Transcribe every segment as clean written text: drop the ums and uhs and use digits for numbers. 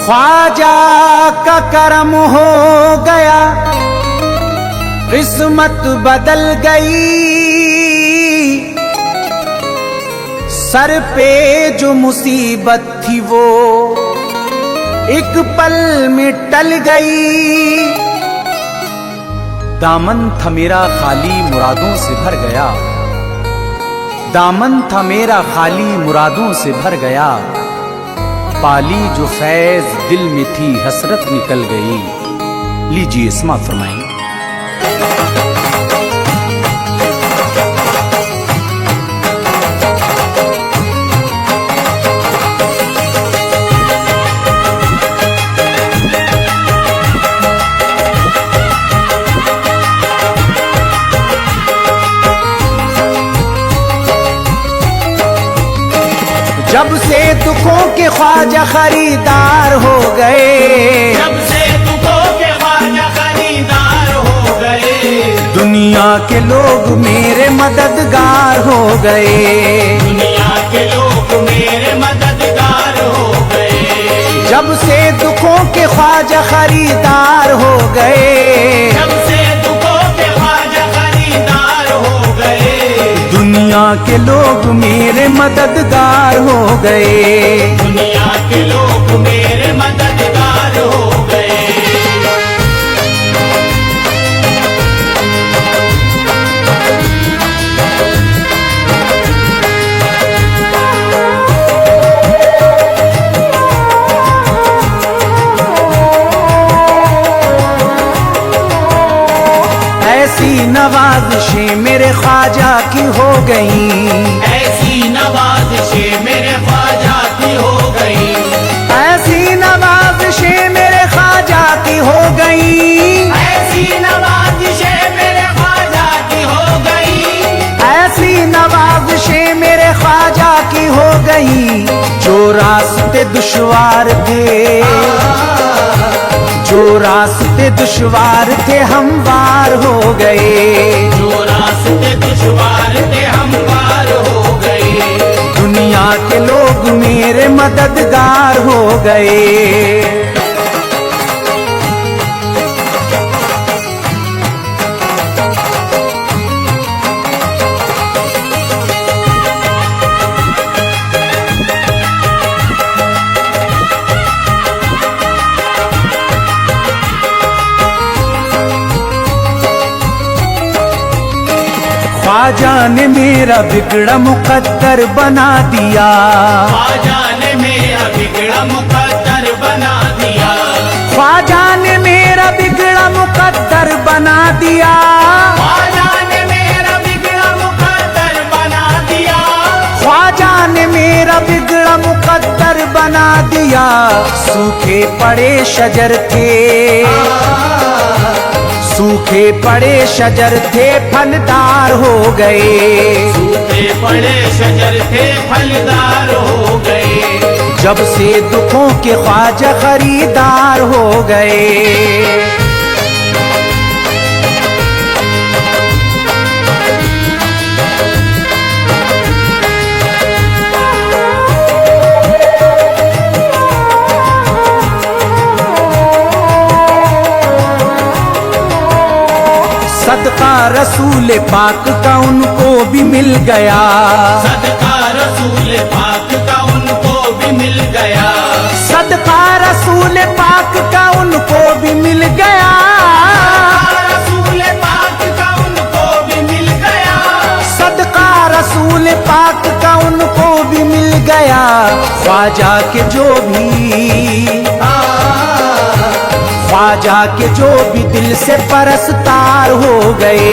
ख्वाजा का करम हो गया, किस्मत बदल गई। सर पे जो मुसीबत थी वो एक पल में टल गई। दामन था मेरा खाली मुरादों से भर गया, दामन था मेरा खाली मुरादों से भर गया। पाली जो फैज दिल में थी हसरत निकल गई। लीजिए इस्मा फरमाएं। जब से दुखों के ख्वाजा खरीदार हो गए, जब से दुखों के ख्वाजा खरीदार हो गए। दुनिया के लोग मेरे मददगार हो गए, दुनिया के लोग मेरे मददगार हो गए। जब से दुखों के ख्वाजा खरीदार हो गए, जब से दुखों के ख्वाजा खरीदार हो गए। दुनिया के लोग मेरे मददगार हो गए, दुनिया के लोग मेरे मददगार हो गए। ऐसी नवाज़िशें मेरे ख्वाजा की हो गई, ऐसी नवाज़िशें मेरे ख्वाजा की हो गई। ऐसी नवाज़िशें मेरे ख्वाजा की हो गई, ऐसी नवाज़िशें मेरे ख्वाजा की हो गई। ऐसी नवाज़िशें मेरे ख्वाजा की हो गई। जो रास्ते दुश्वार थे, जो रास्ते दुश्वार थे हमवार हो गए, जो रास्ते दुश्वार थे हमवार हो गए। दुनिया के लोग मेरे मददगार हो गए। ख्वाजा ने मेरा बिगड़ा मुकद्दर बना दिया, ख्वाजा ने मेरा बिगड़ा मुकद्दर बना दिया। ख्वाजा ने मेरा बिगड़ा मुकद्दर बना दिया, ख्वाजा ने मेरा बिगड़ा मुकद्दर बना दिया। ख्वाजा ने मेरा बिगड़ा मुकद्दर बना दिया। सूखे पड़े शजर थे, सूखे पड़े शजर थे फलदार हो गए, सूखे पड़े शजर थे फलदार हो गए। जब से दुखों के ख्वाजा खरीदार हो गए। सदका रसूल पाक का उनको भी मिल गया, सदका रसूल पाक का उनको भी मिल गया। सदका रसूल पाक का उनको भी मिल गया, रसूल पाक का उनको भी मिल गया। सदका रसूल पाक का उनको भी मिल गया। ख्वाजा के जो भी, ख्वाजा के जो भी दिल से परस्तार हो गए,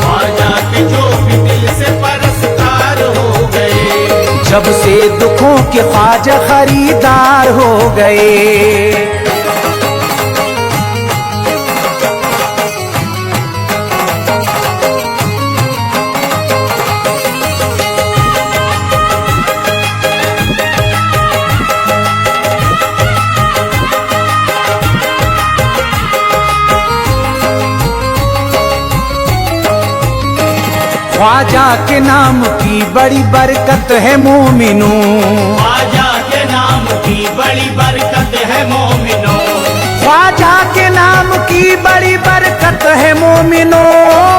ख्वाजा के जो भी दिल से परस्तार हो गए। जब से दुखों के ख्वाजा खरीदार हो गए। ख्वाजा के नाम की बड़ी बरकत है मोमिनू, ख्वाजा के नाम की बड़ी बरकत है मोमिनू। मोमिनो,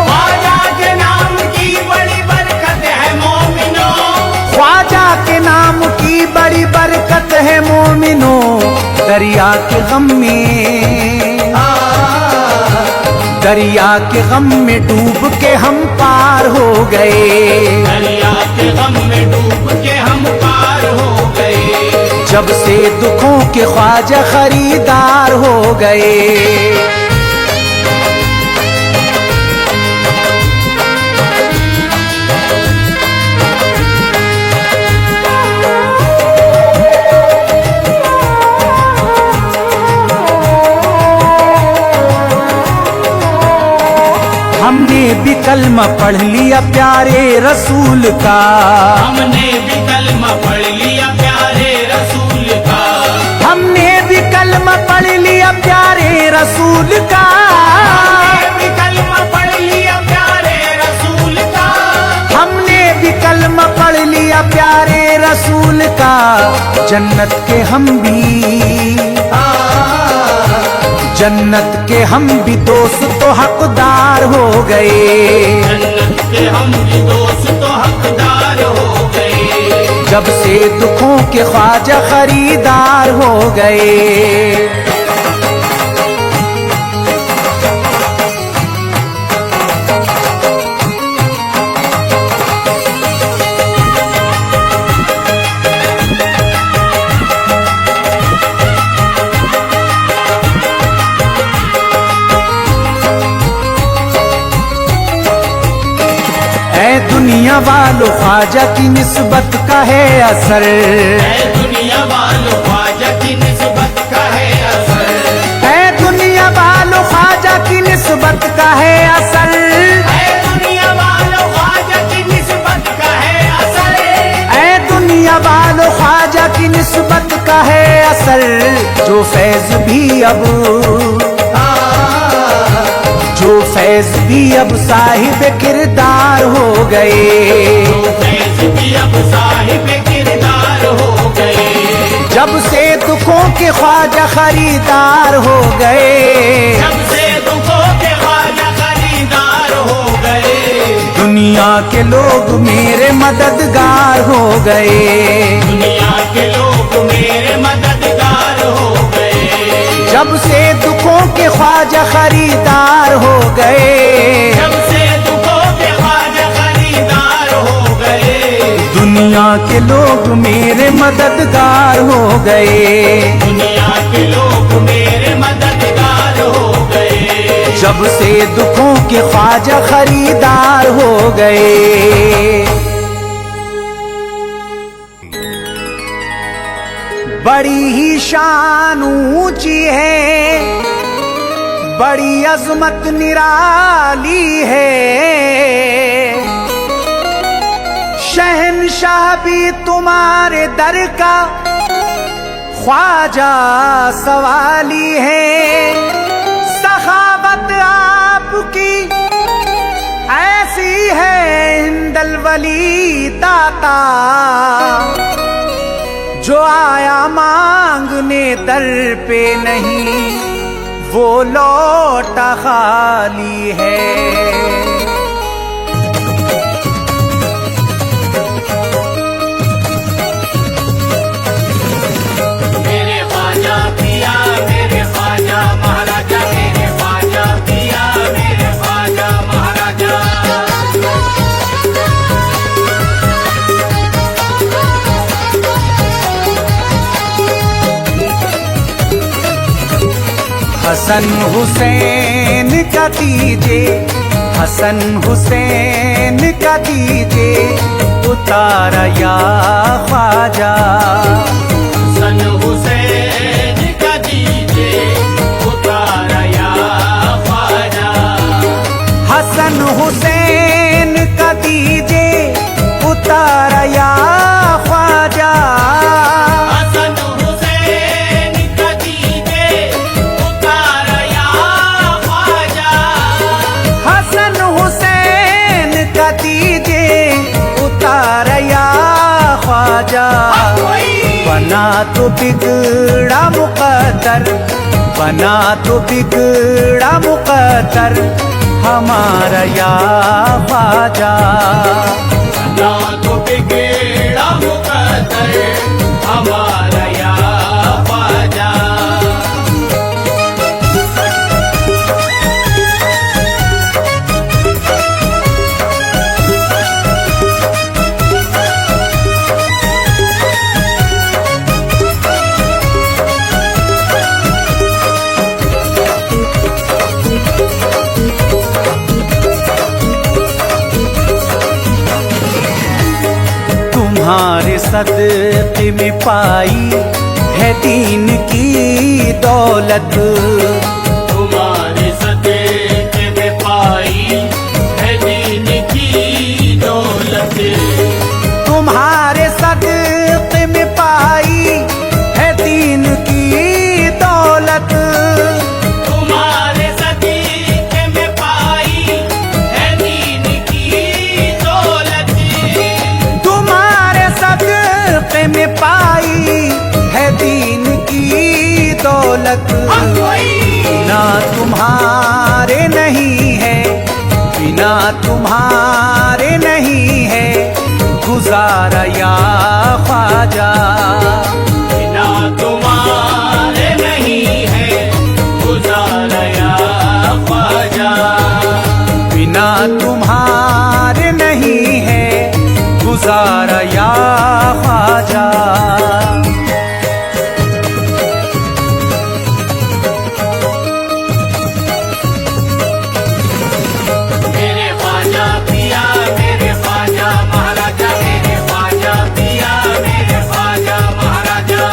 ख्वाजा के नाम की बड़ी बरकत है मोमिनो, ख्वाजा के नाम की बड़ी बरकत है मोमिनो। दरिया के गम में, दरिया के गम में डूब के हम पार हो गए, दरिया के गम में डूब के हम पार हो गए। जब से दुखों के ख्वाजा खरीदार हो गए। हमने भी कलमा पढ़ लिया प्यारे रसूल का, हमने भी कलमा पढ़ लिया प्यारे रसूल का, हमने भी कलमा पढ़ लिया प्यारे रसूल का, हमने भी कलमा पढ़ लिया प्यारे रसूल का, हमने भी कलमा पढ़ लिया प्यारे रसूल का। जन्नत के हम भी, जन्नत के हम भी दोस्त तो हकदार हो गए, जन्नत के हम भी दोस्त तो हकदार हो गए। जब से दुखों के ख्वाजा खरीदार हो गए। दुनिया वालों ख्वाजा की निस्बत का है असर, दुनिया वालों ख्वाजा की निस्बत का है असर, दुनिया वालों ख्वाजा की निस्बत का है असर, दुनिया वालों ख्वाजा की निस्बत का है असर, दुनिया वालों ख्वाजा की निस्बत का है असर। जो फैज भी अब, जो फैज भी अब साहिब किरदार हो गए, जो फैज भी अब साहिब किरदार हो गए। जब से दुखों के ख्वाजा खरीदार हो गए, जब से दुखों के ख्वाजा खरीदार हो गए। दुनिया के लोग मेरे मददगार हो गए, दुनिया के लोग मेरे मददगार हो गए। जब से दुखों के ख्वाजा खरीदार हो गए, जब से दुखों के ख्वाजा खरीदार हो गए। दुनिया के लोग मेरे मददगार हो गए, दुनिया के लोग मेरे मददगार हो गए। जब से दुखों के ख्वाजा खरीदार हो गए। बड़ी ही शान ऊंची है, बड़ी अजमत निराली है, शहंशाह भी तुम्हारे दर का ख्वाजा सवाली है। सखावत आपकी ऐसी है हिंदल वली दाता, जो आया मांगने दर पे नहीं वो लौटा खाली है। मेरे ख्वाजा पिया, मेरे ख्वाजा महाराजा, मेरे ख्वाजा पिया, मेरे ख्वाजा महाराजा। हसन हुसैन का दीजिए, हसन हुसैन का दीजिए उतारा या ख्वाजा, हसन हुसैन का दीजिए उतारा या ख्वाजा। हसन हुसैन का दीजिए उतारा या ख्वाजा, हसन हुसैन का दीजिए उतारा या ख्वाजा। हसन हुसैन का दीजिए उतारा या ख्वाजा। बना तो बिगड़ा मुकद्दर, बना तो बिगड़ा मुकद्दर, हमारा या ख्वाजा। ना तो बिगड़ा मुकद्दर हमारा या ख्वाजा। तुम्हारे सदक़े में पाई है दीन की दौलत। तुम्हारे सदक़े में पाई है दीन की दौलत। तुम्हारे सदक़े में पाई है दीन की दौलत। तुम्हारे सदक़े में पाई है दीन की दौलत। तुम्हारे सदक़े में पाई है दीन की दौलत। बिना तुम्हारे नहीं है, बिना तुम्हारे नहीं है गुजारा या ख्वाजा। बिना तुम्हारे नहीं है गुजारा या ख्वाजा। बिना तुम्हारे नहीं है गुजारा या ख्वाजा। मेरे ख्वाजा पिया मेरे ख्वाजा महाराजा। मेरे ख्वाजा पिया मेरे ख्वाजा महाराजा।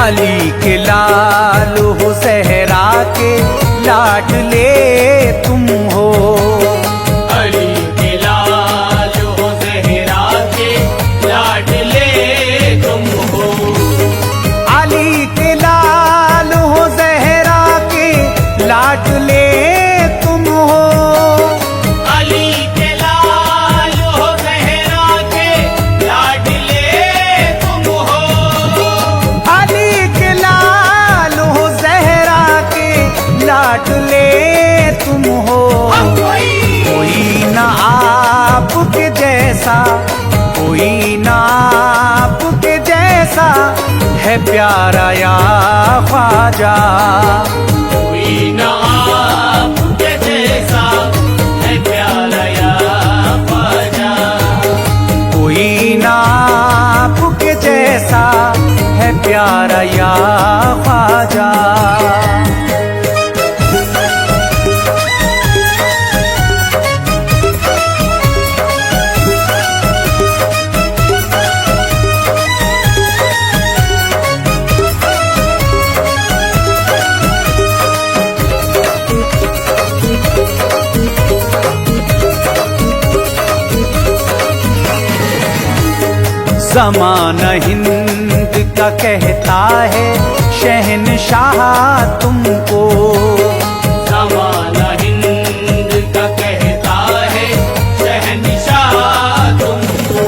अली के लाल हो सहरा के लाडले तुम हो। अली के लाल हो ज़हरा के लाडले तुम हो। अली के लाल हो सहरा के लाडले तुम हो। अली के लाल हो ज़हरा के लाडले तुम हो। अली के लाल हो सहरा के लाडले तुम हो। कोई ना आपके जैसा, कोई ना आपके जैसा है प्यारा या ख्वाजा। कोई ना आपके जैसा है प्यारा या ख्वाजा। कोई ना आपके जैसा है प्यारा या ख्वाजा। ज़माना हिंद का कहता है शहनशाह तुमको। ज़माना हिंद का कहता है शहंशाह तुमको।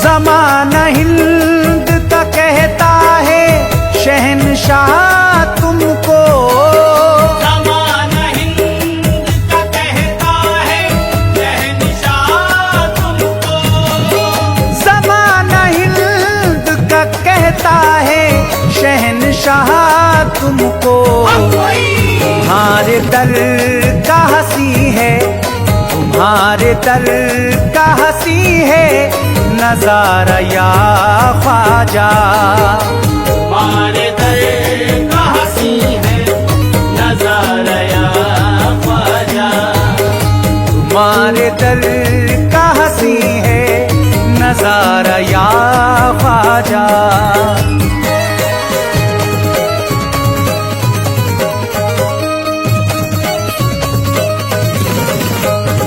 ज़माना हिंद का कहता है शहनशाह तुमको। ज़माना हिंद का कहता है शहंशाह तुमको। ज़माना हिंद का कहता है शहनशाह तुमको। तुम्हारे दर का हंसी है, तुम्हारे दर का हंसी है नजारा या ख्वाजा। तुम्हारे दर का हंसी है नजारा या ख्वाजा। तुम्हारे दर का हंसी है नजारा या ख्वाजा।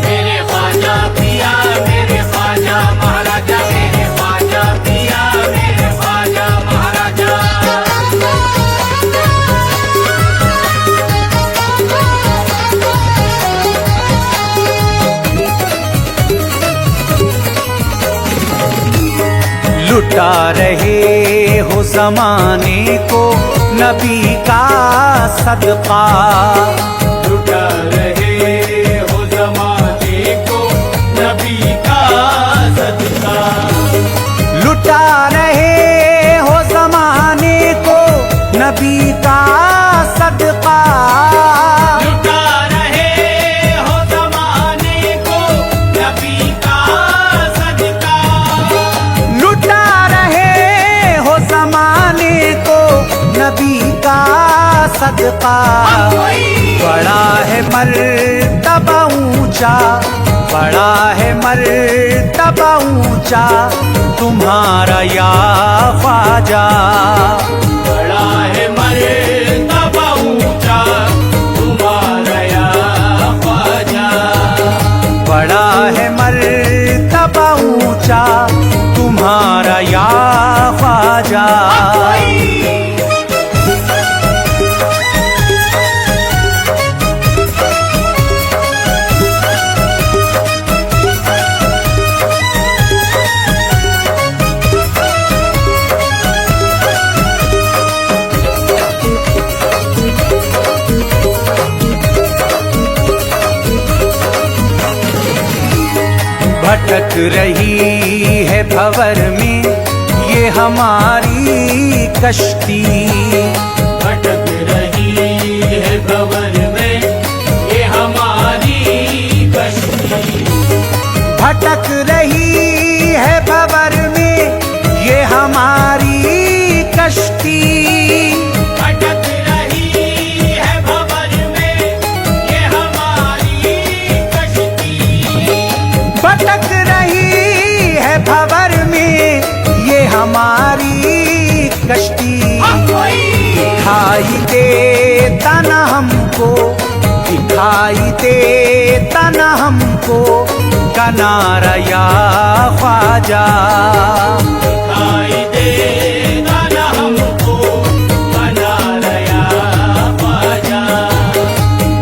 मेरे ख्वाजा पिया मेरे ख्वाजा महाराजा। मेरे ख्वाजा पिया मेरे ख्वाजा महाराजा। लुटा रहे हो जमाने को नबी का सदका, लुटा रहे हो जमाने को नबी का सदका, लुटा रहे हो जमाने को नबी का सदका, लुटा रहे हो जमाने को नबी का सदका, लुटा रहे हो जमाने को नबी का सदका। बड़ा है मर्तबा ऊंचा, बड़ा है मर्तबा ऊंचा तुम्हारा या ख्वाजा, बड़ा है मर्तबा ऊंचा तुम्हारा या ख्वाजा, बड़ा है मर्तबा ऊंचा तुम्हारा या ख्वाजा। भटक रही है भंवर में ये हमारी कश्ती, भटक रही है भंवर में ये हमारी कश्ती, भटक रही है भंवर में ये हमारी कश्ती, भटक रही है भंवर में ये हमारी कश्ती, भटक रही है भंवर में ये हमारी कश्ती। दिखाई देता न हमको, दिखाई देता न हमको किनारा या ख्वाजा, दिखाई देता न हमको किनारा या ख्वाजा,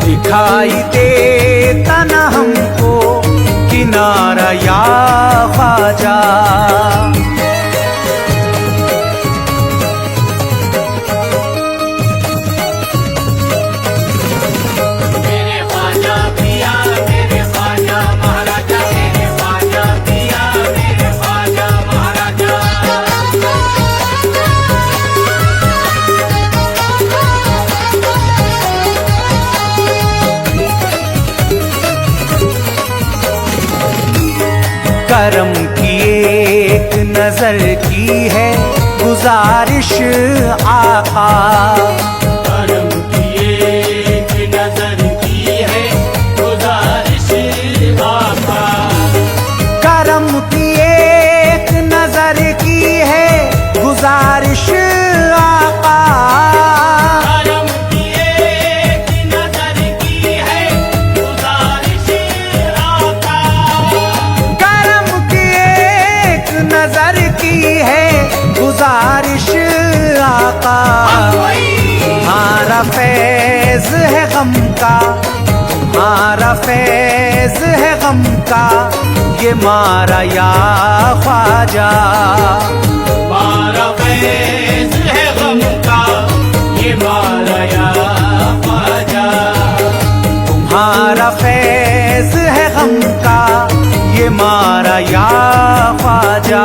दिखाई देता न हमको किनारा या ख्वाजा। मेरे ख्वाजा पिया मेरे ख्वाजा महाराजा, मेरे ख्वाजा पिया मेरे ख्वाजा महाराजा, करम की एक नजर की है गुजारिश आका, करम की एक नजर की है गुजारिश आका, करम की एक नजर की है गुजारिश आका, करम की एक नजर की है गुजारिश आका, करम की एक नजर की है गुजारिश आका। तुम्हारा फैज है गम का, तुम्हारा फैज है गम का ये मारा या ख्वाजा, मारा फैज है गम का ये मारा या ख्वाजा, तुम्हारा फैज है गम का ये मारा या ख्वाजा।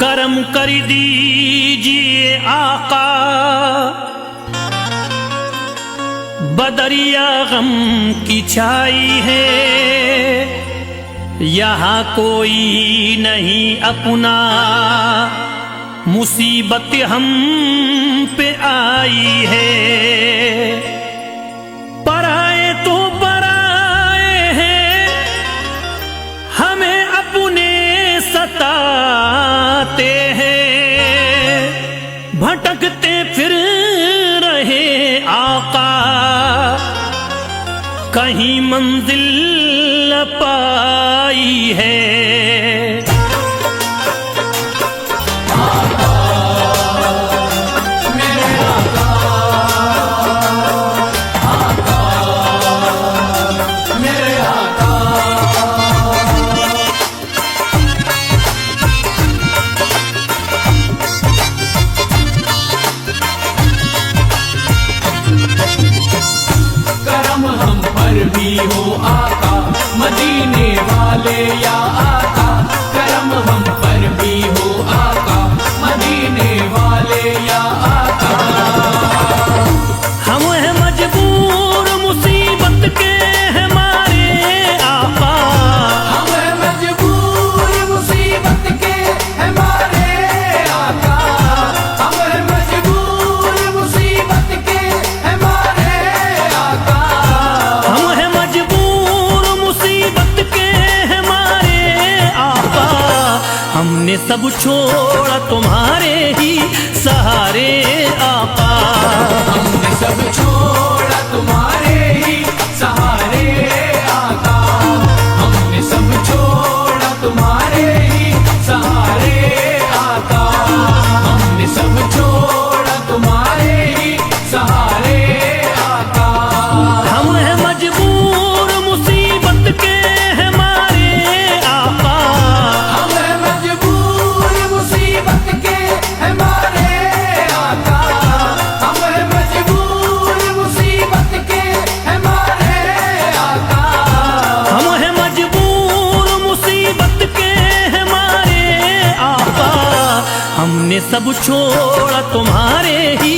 करम कर दीजिए आका, बदरिया गम की छाई है, यहाँ कोई नहीं अपना, मुसीबत हम पे आई है। पराए तो पराए हैं, हमें अपने सताते हैं, भटकते फिर रहे आका, कहीं मंजिल न पाई है। करम हम पर भी हो आका मदीने वाले या आका, करम हम पर भी हो आका मदीने वाले या आका। हम हैं मजबूर मुसीबत के हमारे आका, हम हैं मजबूर मुसीबत के हमारे आका, हम हैं मजबूर मुसीबत के हमारे आका। हम हैं मजबूर मुसीबत के हमारे आका। हमने सब छोड़ा तुम्हारे ही सहारे आका। हमने सब छोड़ा तुम्हारे ही सहारे आका, हमने सब छोड़ा तुम्हारे ही सहारे आका, हमने सब छोड़ा तुम्हारे ही सहारे आका। हम हैं मजबूर मुसीबत के हमारे आका। हम हैं मजबूर मुसीबत के हमारे आका, हम हैं मजबूर मुसीबत के हमारे आका। हम हैं मजबूर मुसीबत के हमारे आका। हमने सब छोड़ा तुम्हारे ही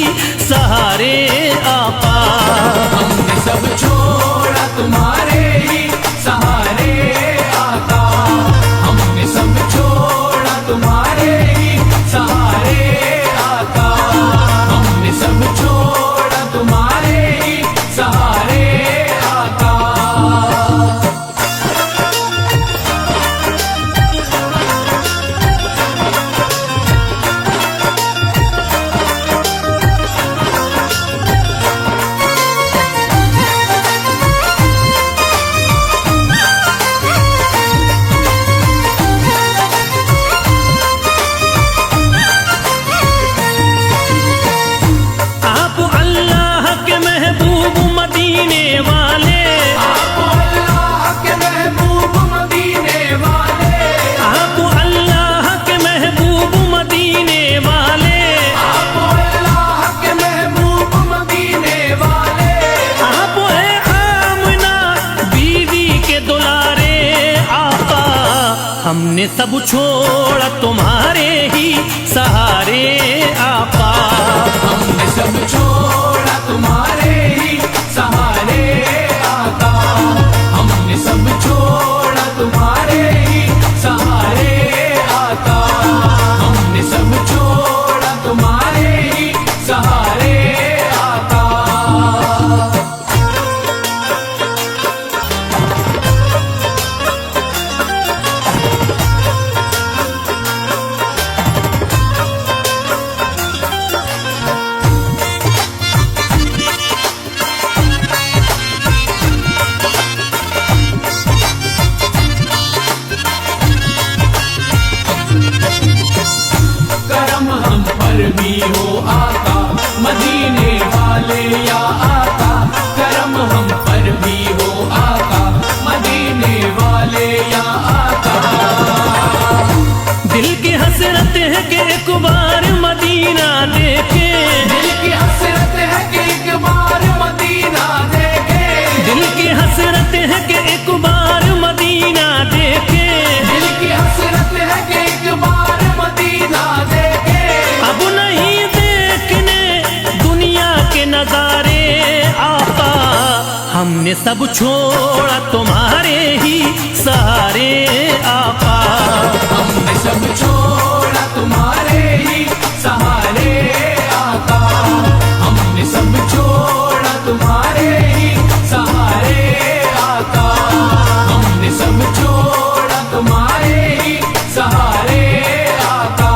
सहारे आका। हमने सब छोड़ा तुम्हारे ही सहारे आका, हमने सब छोड़ा तुम्हारे ही सहारे आका, हमने सब छोड़ा तुम्हारे ही सहारे आका। आप अल्लाह के महबूब मदीने वाले, आप अल्लाह के महबूब मदीने वाले, आप अल्लाह के महबूब मदीने वाले, आप अल्लाह के महबूब मदीने वाले। आप है आमना बीवी के दुलारे आका। हमने सब छोड़ा तुम्हारे ही सहारे आका। हमने सब छोड़ा तुम्हारे ही सहारे आका, हमने सब छोड़ा तुम्हारे ही सहारे आका, हमने सब छोड़ा तुम्हारे ही सहारे आका। करम हम पर भी हो आका मदीने वाले या आका, करम हम पर भी हो आका मदीने वाले या आका। दिल की हसरत है कि एक बार मदीना देखे, दिल की हसरत है कि एक बार मदीना देखे, दिल की हसरत है कि एक बार मदीना देखे। दिल की हसरत है कि एक बार मदीना देखे। अब नहीं देखने दुनिया के नजारे आका। हमने सब छोड़ा तुम्हारे ही सहारे आका। हमने सब छोड़ा तुम्हारे ही सहारे आका, हमने सब छोड़ा तुम्हारे ही सहारे आका, हमने सब छोड़ा तुम्हारे ही सहारे आका।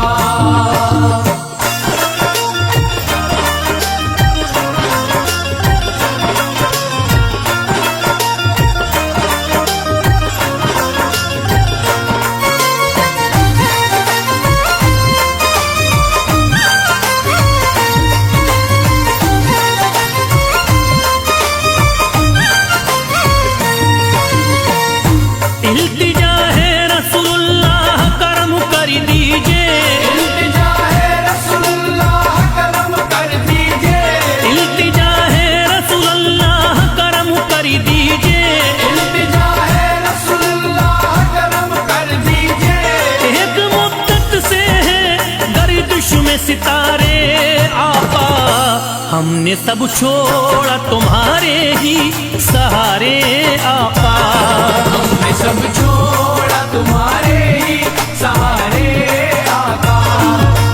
सितारे आका, हमने सब छोड़ा तुम्हारे ही सहारे आका। हमने सब छोड़ा तुम्हारे ही सहारे आका,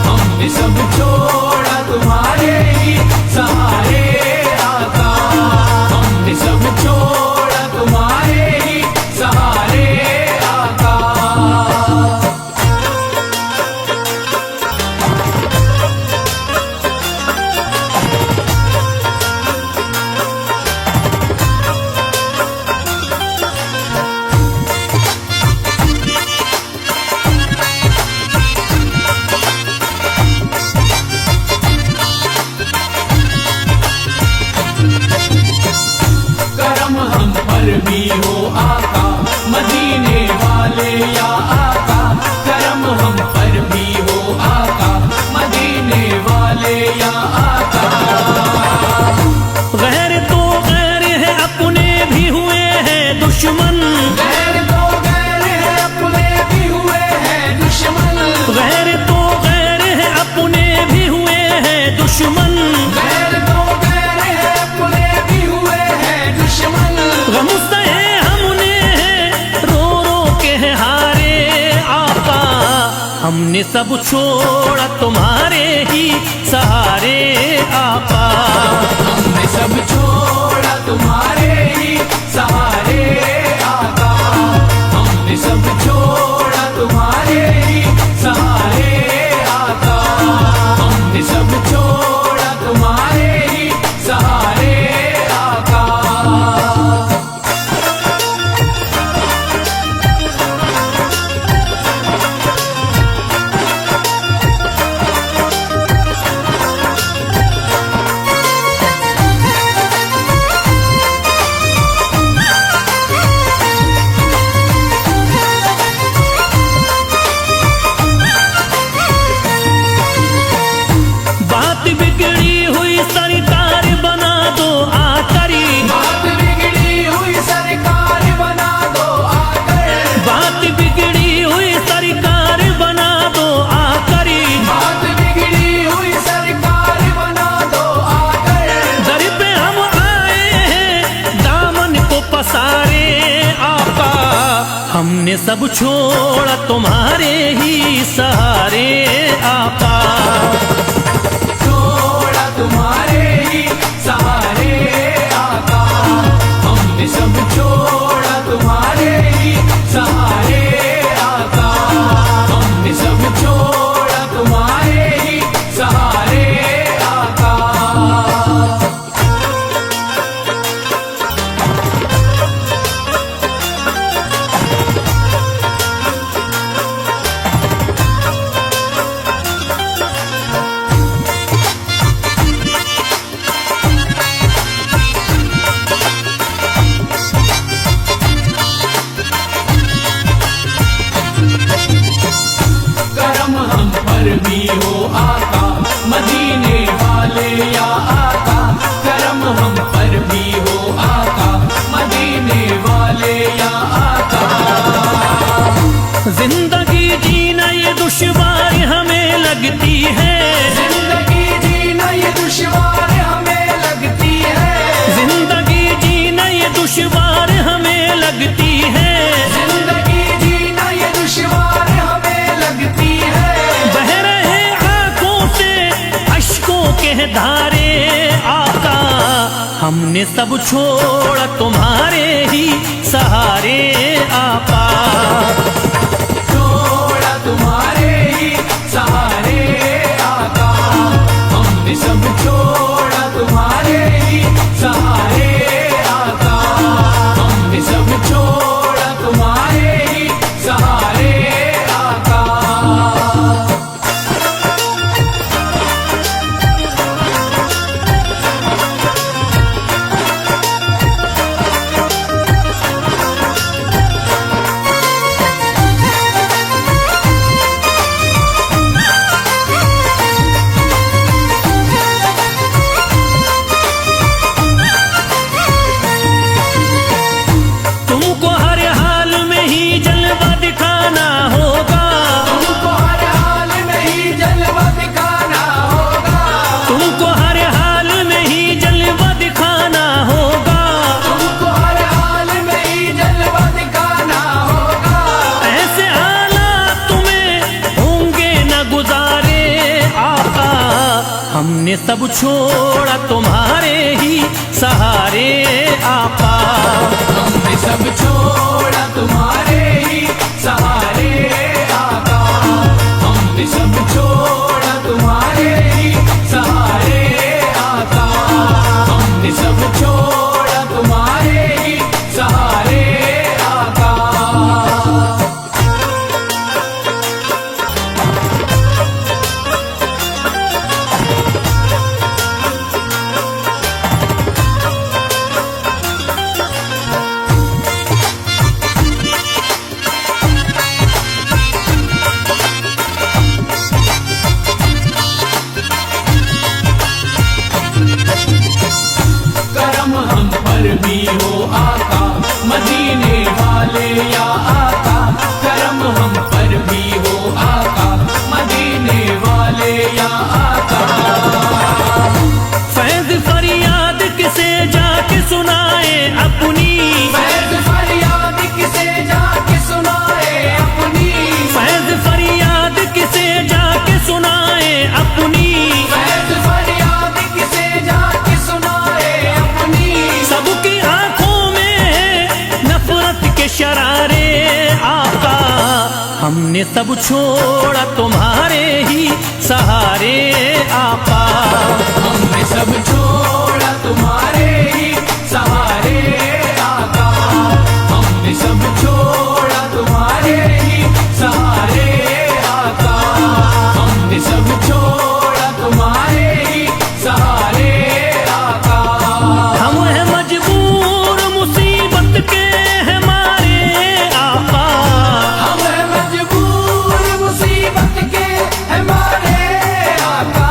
हमने सब छोड़ा तुम्हारे ही सहारे आका, हमने सब छोड़ा तुम्हारे ही सहारे आका। करम हम पर भी हो आका, मदीने वाले या आका, करम हम पर भी हो आका, मदीने वाले या आका। गैर तो गैर है अपने भी हुए हैं दुश्मन, गैर तो गैर है अपने भी हुए हैं दुश्मन, गैर तो गैर है अपने भी हुए हैं दुश्मन। गैर तो गैर है अपने भी हुए हैं दुश्मन। गम सहे हमने रो रो के हारे आका, हमने सब छोड़ा तुम्हारे ही सहारे आका। हमने सब छोड़ा तुम्हारे ही सहारे आका, हमने सब छोड़ा तुम्हारे ही सहारे आका, हमने सब छोड़ा तुम्हारे ही सहारे आका। बात बिगड़ी हुई सरकार बना दो आकरी, बात बिगड़ी हुई सरकार बना दो आकर, बात बिगड़ी हुई सरकार बना दो आकरी। बात बिगड़ी हुई सरकार बना दो आकर। दर पे हम आए हैं दामन को पसारे आका, हमने सब छोड़ा तुम्हारे ही सहारे आका। छोड़ा तुम्हारे ही सहारे आका, हमने सब छोड़ा तुम्हारे ही सहारे आका, हमने सब छोड़ा तुम्हारे ही सहारे आका। करम हम पर भी हो आका, मदीने वाले या आका, करम हम पर भी हो आका, मदीने वाले या आका। जिंदगी जीना ये दुश्वार हमें लगती है, जिंदगी जीना ये दुश्वार हमें लगती है, जिंदगी जीना ये दुश्वार हमें लगती है। जिंदगी जीना ये दुश्वार हमें लगती है। बह रहे आंखों से अश्कों के धारे आका, हमने सब छोड़ा तुम्हारे ही सहारे आका। छोड़ा तुम्हारे ही सहारे आका, हमने सब छोड़ा तुम्हारे ही सहारे आका, हमने सब छोड़ा तुम्हारे ही सहारे आका। हमने सब छोड़ा तुम्हारे ही सहारे आका। हमने सब छोड़ा तुम्हारे ही सहारे आका। हमने सब छोड़ा तुम्हारे ही सहारे आका। हमने सब छोड़ा तुम्हारे ही सहारे आका। करम हम पर भी हो आका मदीने वाले या आका। करम हम पर भी हो आका मदीने वाले या आका। फैज फरियाद किसे जाके सुनाए अपनी। फैज फरियाद किसे जाके सुनाए अपनी। फैज फरियाद किसे जाके सुनाए अपनी। फैज फरियाद किसे जाके सुनाए अपनी। सबकी आंखों में नफरत के शरारे आका। हमने सब छोड़ा तुम्हारे ही सहारे आका। हमने सब छोड़ा तुम्हारे ही सहारे आका। हमने सब छोड़ा तुम्हारे ही सहारे आका। हमने सब छोड़ा तुम्हारे ही सहारे आका। हम हैं मजबूर मुसीबत के हैं मारे आका। हम हैं मजबूर मुसीबत के हमारे आका।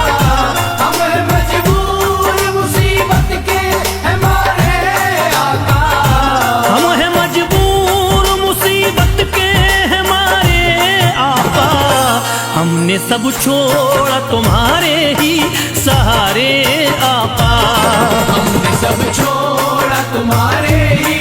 हम हैं मजबूर मुसीबत के हमारे आका। हम हैं मजबूर मुसीबत के हैं मारे आका। हमने सब छोड़ा तुम्हारे ही सहारे आका। हमने सब छोड़ा तुम्हारे ही